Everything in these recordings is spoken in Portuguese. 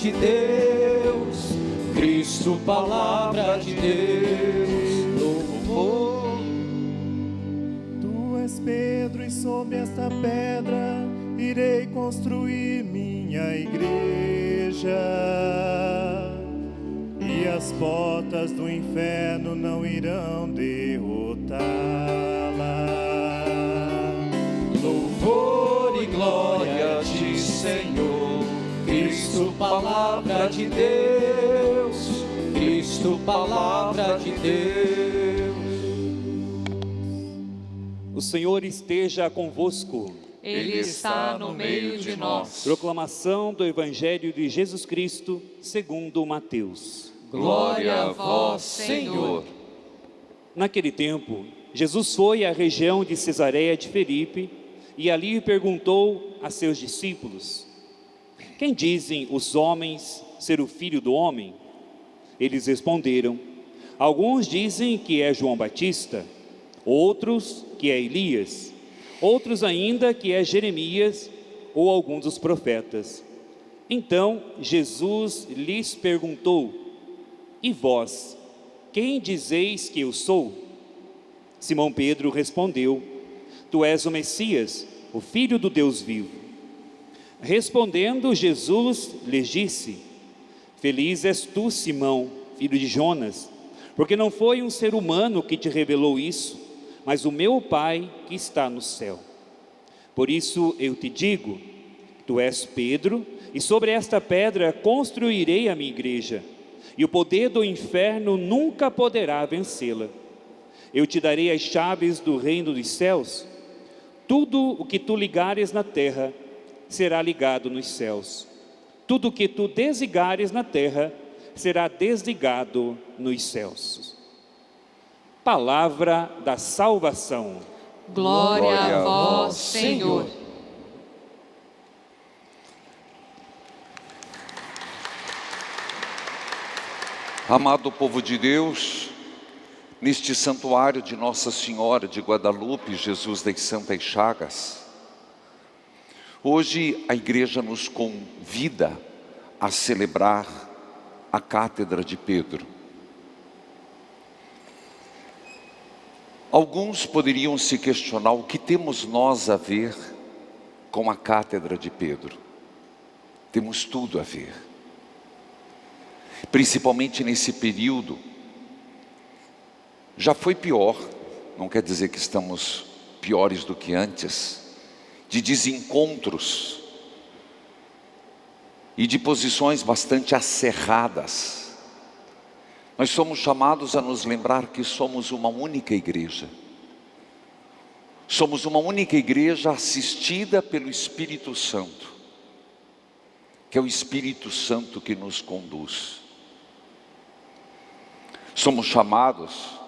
de Deus, Cristo, palavra de Deus, louvor. Tu és Pedro e sobre esta pedra irei construir minha igreja, e as portas do inferno não irão derrotá-la. Louvor e glória a ti, Senhor, Cristo, palavra de Deus, Cristo, palavra de Deus. O Senhor esteja convosco. Ele está no meio de nós. Proclamação do Evangelho de Jesus Cristo, segundo Mateus. Glória a vós, Senhor. Naquele tempo, Jesus foi à região de Cesareia de Filipe e ali perguntou a seus discípulos: quem dizem os homens ser o Filho do Homem? Eles responderam: alguns dizem que é João Batista, outros que é Elias, outros ainda que é Jeremias ou algum dos profetas. Então Jesus lhes perguntou: e vós, quem dizeis que eu sou? Simão Pedro respondeu: tu és o Messias, o Filho do Deus vivo. Respondendo Jesus lhes disse: feliz és tu, Simão, filho de Jonas, porque não foi um ser humano que te revelou isso, mas o meu Pai que está no céu. Por isso eu te digo: tu és Pedro, e sobre esta pedra construirei a minha igreja, e o poder do inferno nunca poderá vencê-la. Eu te darei as chaves do reino dos céus. Tudo o que tu ligares na terra será ligado nos céus. Tudo o que tu desligares na terra será desligado nos céus. Palavra da salvação. Glória a vós, Senhor. Amado povo de Deus, neste santuário de Nossa Senhora de Guadalupe, Jesus das Santas Chagas, hoje a igreja nos convida a celebrar a Cátedra de Pedro. Alguns poderiam se questionar: o que temos nós a ver com a Cátedra de Pedro? Temos tudo a ver. Principalmente nesse período, já foi pior, não quer dizer que estamos piores do que antes, de desencontros e de posições bastante acerradas. Nós somos chamados a nos lembrar que somos uma única igreja. Somos uma única igreja assistida pelo Espírito Santo, que é o Espírito Santo que nos conduz. Somos chamados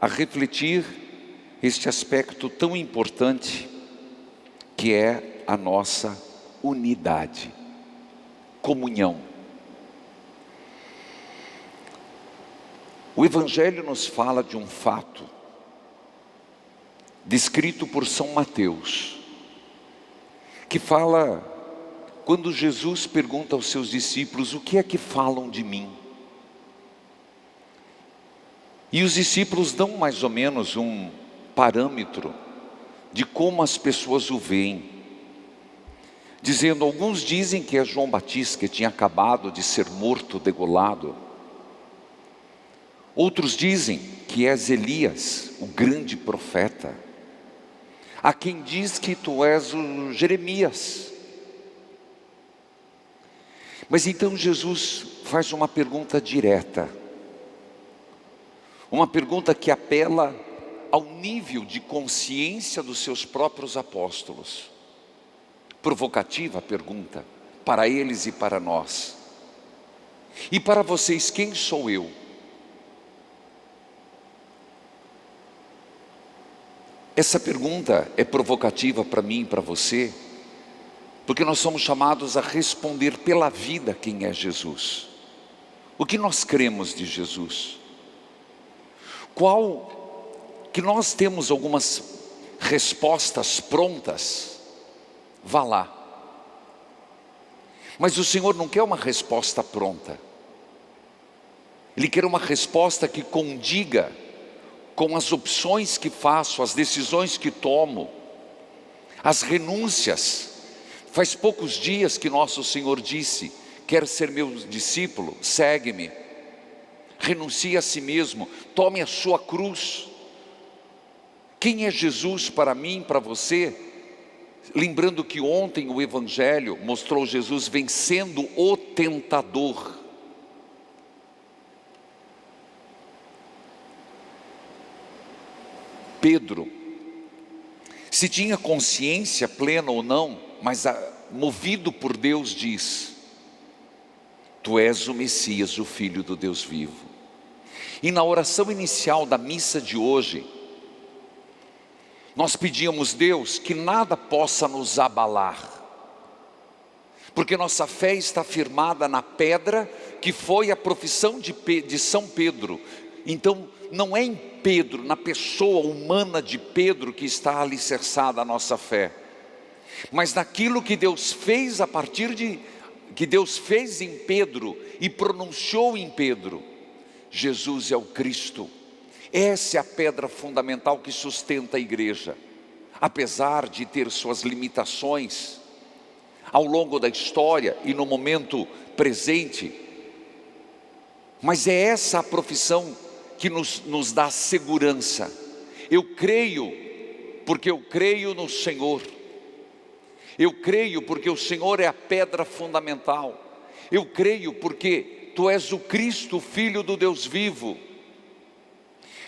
a refletir este aspecto tão importante que é a nossa unidade, comunhão. O Evangelho nos fala de um fato descrito por São Mateus, que fala quando Jesus pergunta aos seus discípulos: o que é que falam de mim? E os discípulos dão mais ou menos um parâmetro de como as pessoas o veem, dizendo: alguns dizem que é João Batista, que tinha acabado de ser morto, degolado. Outros dizem que és Elias, o grande profeta. Há quem diz que tu és o Jeremias. Mas então Jesus faz uma pergunta direta, uma pergunta que apela ao nível de consciência dos seus próprios apóstolos. Provocativa a pergunta, para eles e para nós. E para vocês, quem sou eu? Essa pergunta é provocativa para mim e para você, porque nós somos chamados a responder pela vida quem é Jesus. O que nós cremos de Jesus? Que nós temos algumas respostas prontas, vá lá. Mas o Senhor não quer uma resposta pronta. Ele quer uma resposta que condiga com as opções que faço, as decisões que tomo, as renúncias. Faz poucos dias que nosso Senhor disse: quer ser meu discípulo? Segue-me. Renuncie a si mesmo, tome a sua cruz. Quem é Jesus para mim, para você? Lembrando que ontem o Evangelho mostrou Jesus vencendo o tentador. Pedro, se tinha consciência plena ou não, mas movido por Deus, diz: Tu és o Messias, o Filho do Deus vivo. E na oração inicial da missa de hoje, nós pedíamos Deus que nada possa nos abalar, porque nossa fé está firmada na pedra que foi a profissão de São Pedro. Então não é em Pedro, na pessoa humana de Pedro, que está alicerçada a nossa fé, mas naquilo que Deus fez que Deus fez em Pedro e pronunciou em Pedro. Jesus é o Cristo. Essa é a pedra fundamental que sustenta a igreja, apesar de ter suas limitações ao longo da história e no momento presente. Mas é essa a profissão que nos dá segurança. Eu creio, porque eu creio no Senhor. Eu creio porque o Senhor é a pedra fundamental. Eu creio porque Tu és o Cristo, Filho do Deus vivo.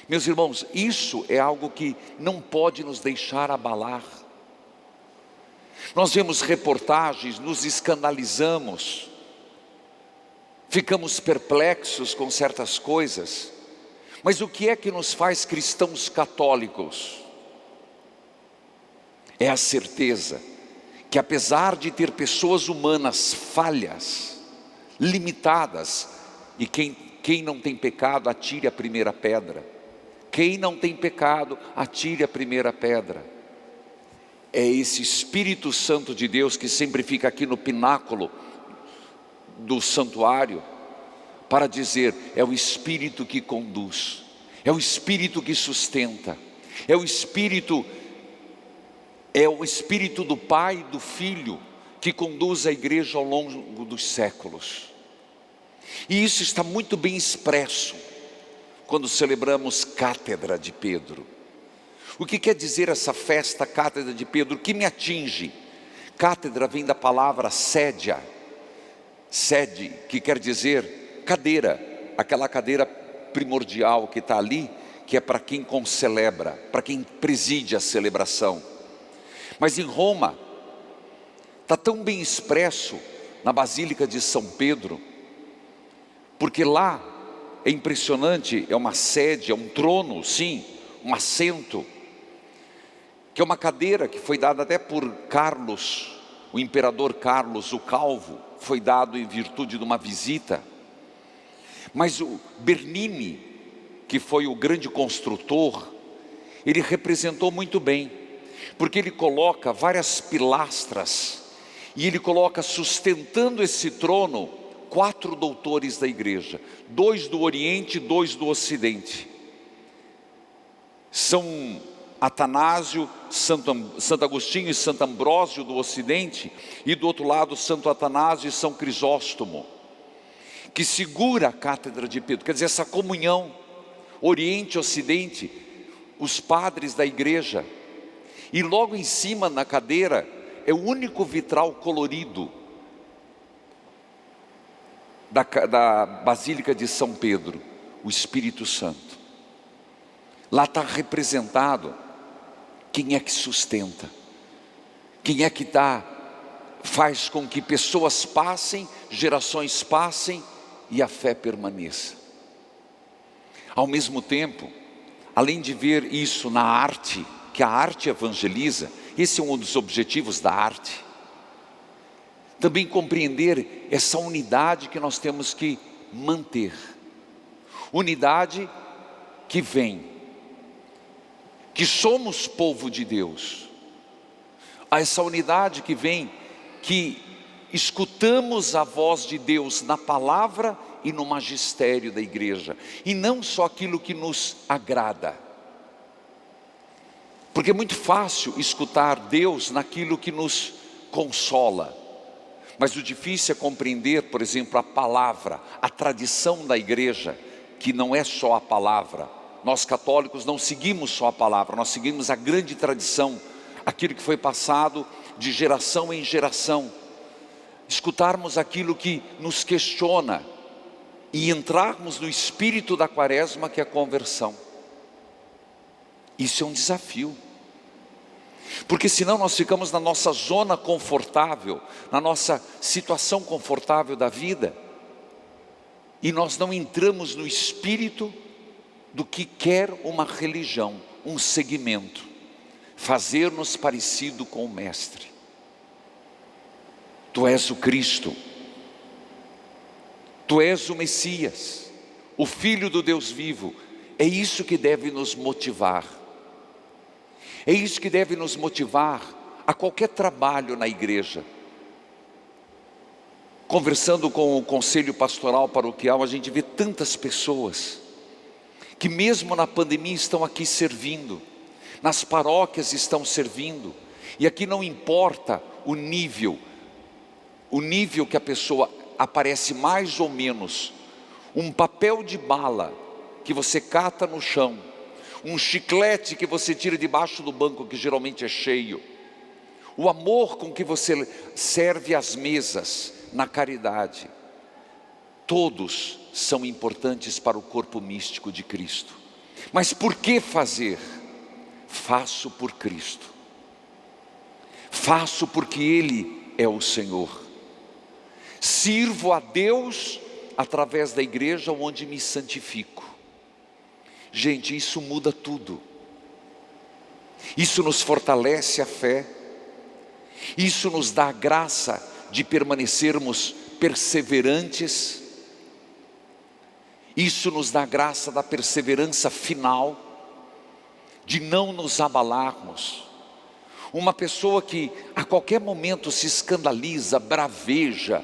Meus irmãos, isso é algo que não pode nos deixar abalar. Nós vemos reportagens, nos escandalizamos, ficamos perplexos com certas coisas. Mas o que é que nos faz cristãos católicos? É a certeza que, apesar de ter pessoas humanas falhas, limitadas, e quem não tem pecado, atire a primeira pedra. Quem não tem pecado, atire a primeira pedra. É esse Espírito Santo de Deus que sempre fica aqui no pináculo do santuário para dizer: é o Espírito que conduz, é o Espírito que sustenta, é o Espírito do Pai e do Filho que conduz a igreja ao longo dos séculos. E isso está muito bem expresso quando celebramos Cátedra de Pedro. O que quer dizer essa festa Cátedra de Pedro? O que me atinge? Cátedra vem da palavra sédia, sede, que quer dizer cadeira, aquela cadeira primordial que está ali, que é para quem concelebra, para quem preside a celebração. Mas em Roma, está tão bem expresso na Basílica de São Pedro, porque lá é impressionante, é uma sede, é um trono, sim, um assento, que é uma cadeira que foi dada até por Carlos, o imperador Carlos o Calvo, foi dado em virtude de uma visita. Mas o Bernini, que foi o grande construtor, ele representou muito bem, porque ele coloca várias pilastras, e ele coloca sustentando esse trono 4 doutores da igreja, 2 do Oriente e 2 do Ocidente. São Atanásio, Santo Agostinho e Santo Ambrósio do Ocidente, e do outro lado Santo Atanásio e São Crisóstomo, que segura a Cátedra de Pedro, quer dizer, essa comunhão Oriente e Ocidente, os padres da igreja. E logo em cima na cadeira é o único vitral colorido da Basílica de São Pedro, o Espírito Santo. Lá está representado quem é que sustenta, quem é que faz com que pessoas passem, gerações passem e a fé permaneça. Ao mesmo tempo, além de ver isso na arte, que a arte evangeliza, esse é um dos objetivos da arte, também compreender essa unidade que nós temos que manter, unidade que vem, que somos povo de Deus, essa unidade que vem, que escutamos a voz de Deus na palavra e no magistério da igreja, e não só aquilo que nos agrada. Porque é muito fácil escutar Deus naquilo que nos consola, mas o difícil é compreender, por exemplo, a palavra, a tradição da igreja, que não é só a palavra. Nós católicos não seguimos só a palavra, nós seguimos a grande tradição, aquilo que foi passado de geração em geração. Escutarmos aquilo que nos questiona e entrarmos no espírito da quaresma, que é a conversão. Isso é um desafio, porque senão nós ficamos na nossa zona confortável, na nossa situação confortável da vida, e nós não entramos no espírito do que quer uma religião, um segmento, fazer-nos parecido com o Mestre. Tu és o Cristo, Tu és o Messias, o Filho do Deus vivo. É isso que deve nos motivar. É isso que deve nos motivar a qualquer trabalho na igreja. Conversando com o conselho pastoral paroquial, a gente vê tantas pessoas que mesmo na pandemia estão aqui servindo, nas paróquias estão servindo, e aqui não importa o nível que a pessoa aparece mais ou menos, um papel de bala que você cata no chão, um chiclete que você tira debaixo do banco, que geralmente é cheio, o amor com que você serve as mesas na caridade, todos são importantes para o corpo místico de Cristo. Mas por que fazer? Faço por Cristo, faço porque Ele é o Senhor, sirvo a Deus através da igreja onde me santifico. Gente, isso muda tudo. Isso nos fortalece a fé, isso nos dá a graça de permanecermos perseverantes, isso nos dá a graça da perseverança final, de não nos abalarmos. Uma pessoa que a qualquer momento se escandaliza, braveja,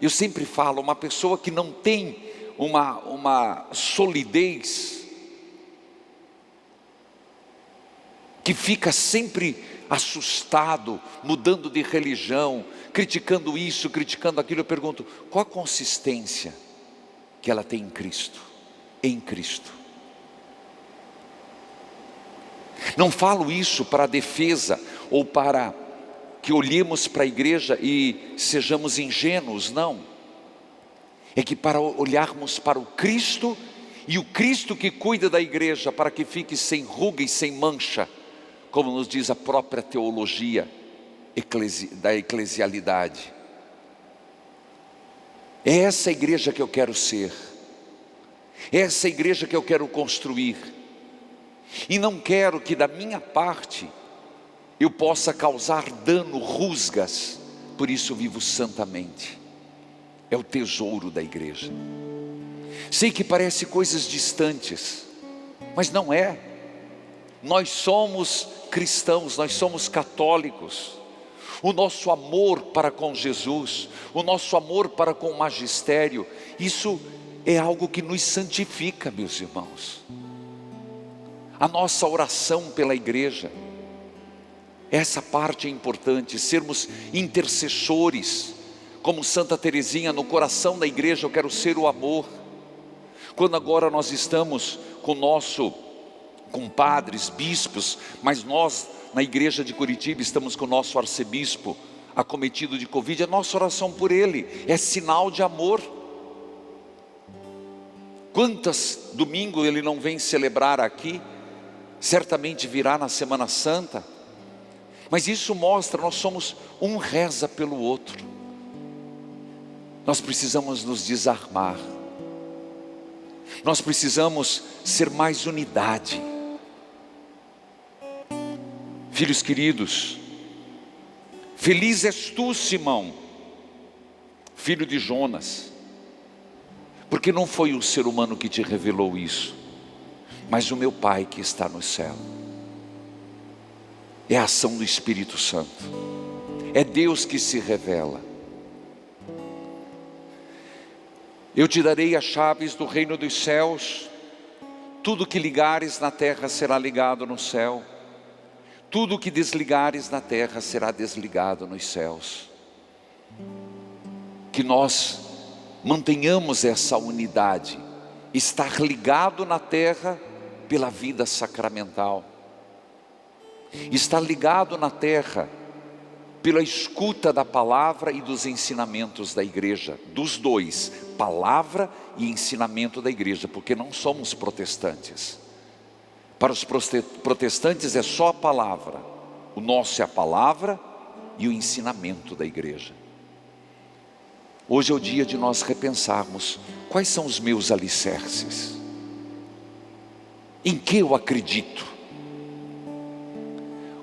eu sempre falo, uma pessoa que não tem uma solidez, que fica sempre assustado, mudando de religião, criticando isso, criticando aquilo, eu pergunto, qual a consistência que ela tem em Cristo? Em Cristo. Não falo isso para defesa ou para que olhemos para a igreja e sejamos ingênuos, não. É que para olharmos para o Cristo, e o Cristo que cuida da igreja para que fique sem ruga e sem mancha, como nos diz a própria teologia da eclesialidade. É essa igreja que eu quero ser, é essa igreja que eu quero construir, e não quero que da minha parte eu possa causar dano, rusgas, por isso vivo santamente. É o tesouro da igreja. Sei que parece coisas distantes, mas não é. Nós somos cristãos, nós somos católicos. O nosso amor para com Jesus, o nosso amor para com o magistério, isso é algo que nos santifica, meus irmãos. A nossa oração pela igreja, essa parte é importante, sermos intercessores, como Santa Teresinha, no coração da igreja eu quero ser o amor. Quando agora nós estamos com padres, bispos, mas nós na igreja de Curitiba estamos com o nosso arcebispo acometido de Covid, a nossa oração por ele é sinal de amor. Quantas domingos ele não vem celebrar aqui, certamente virá na Semana Santa, mas isso mostra, nós somos um reza pelo outro. Nós precisamos nos desarmar, nós precisamos ser mais unidade. Filhos queridos, feliz és tu, Simão, filho de Jonas, porque não foi o ser humano que te revelou isso, mas o meu Pai que está no céu. É a ação do Espírito Santo, é Deus que se revela. Eu te darei as chaves do reino dos céus. Tudo que ligares na terra será ligado no céu. Tudo que desligares na terra será desligado nos céus. Que nós mantenhamos essa unidade, estar ligado na terra pela vida sacramental, estar ligado na terra pela escuta da palavra e dos ensinamentos da igreja, dos dois, palavra e ensinamento da igreja, porque não somos protestantes. Para os protestantes é só a palavra, o nosso é a palavra e o ensinamento da igreja. Hoje é o dia de nós repensarmos quais são os meus alicerces, em que eu acredito,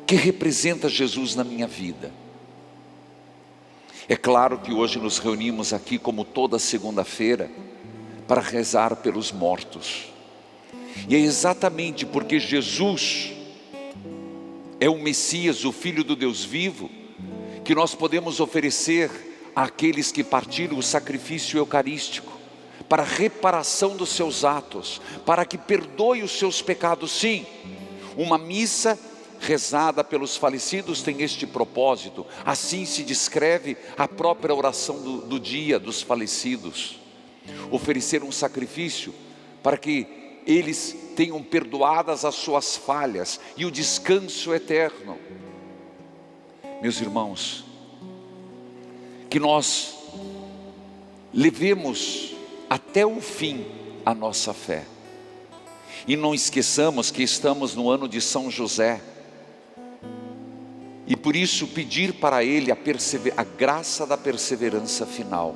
o que representa Jesus na minha vida. É claro que hoje nos reunimos aqui, como toda segunda-feira, para rezar pelos mortos. E é exatamente porque Jesus é o Messias, o Filho do Deus vivo, que nós podemos oferecer àqueles que partiram o sacrifício eucarístico, para a reparação dos seus atos, para que perdoe os seus pecados. Sim, uma missa rezada pelos falecidos tem este propósito. Assim se descreve a própria oração do dia dos falecidos. Oferecer um sacrifício para que eles tenham perdoadas as suas falhas e o descanso eterno. Meus irmãos, que nós levemos até o fim a nossa fé. E não esqueçamos que estamos no ano de São José. E por isso pedir para ele a graça da perseverança final.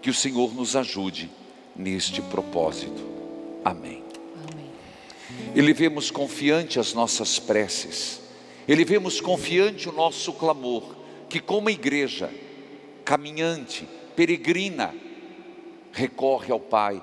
Que o Senhor nos ajude neste propósito. Amém. Amém. Elevemos confiante as nossas preces. Elevemos confiante o nosso clamor. Que como igreja, caminhante, peregrina, recorre ao Pai,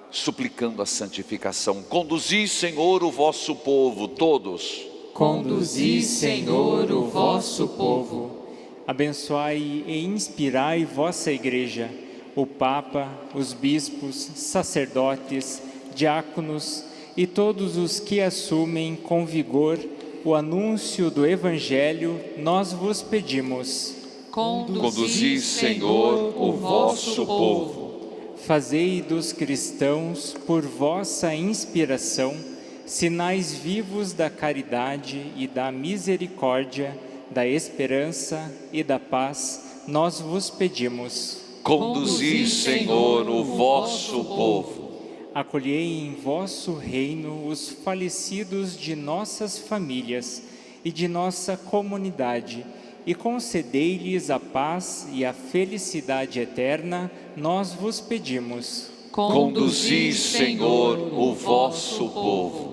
suplicando a santificação. Conduzi, Senhor, o vosso povo, todos. Conduzi, Senhor, o vosso povo. Abençoai e inspirai vossa igreja, o Papa, os bispos, sacerdotes, diáconos e todos os que assumem com vigor o anúncio do Evangelho, nós vos pedimos. Conduzi, Senhor, o vosso povo. Fazei dos cristãos, por vossa inspiração, sinais vivos da caridade e da misericórdia, da esperança e da paz, nós vos pedimos. Conduzi, Senhor, o vosso povo. Acolhei em vosso reino os falecidos de nossas famílias e de nossa comunidade, e concedei-lhes a paz e a felicidade eterna, nós vos pedimos. Conduzi, Senhor, o vosso povo.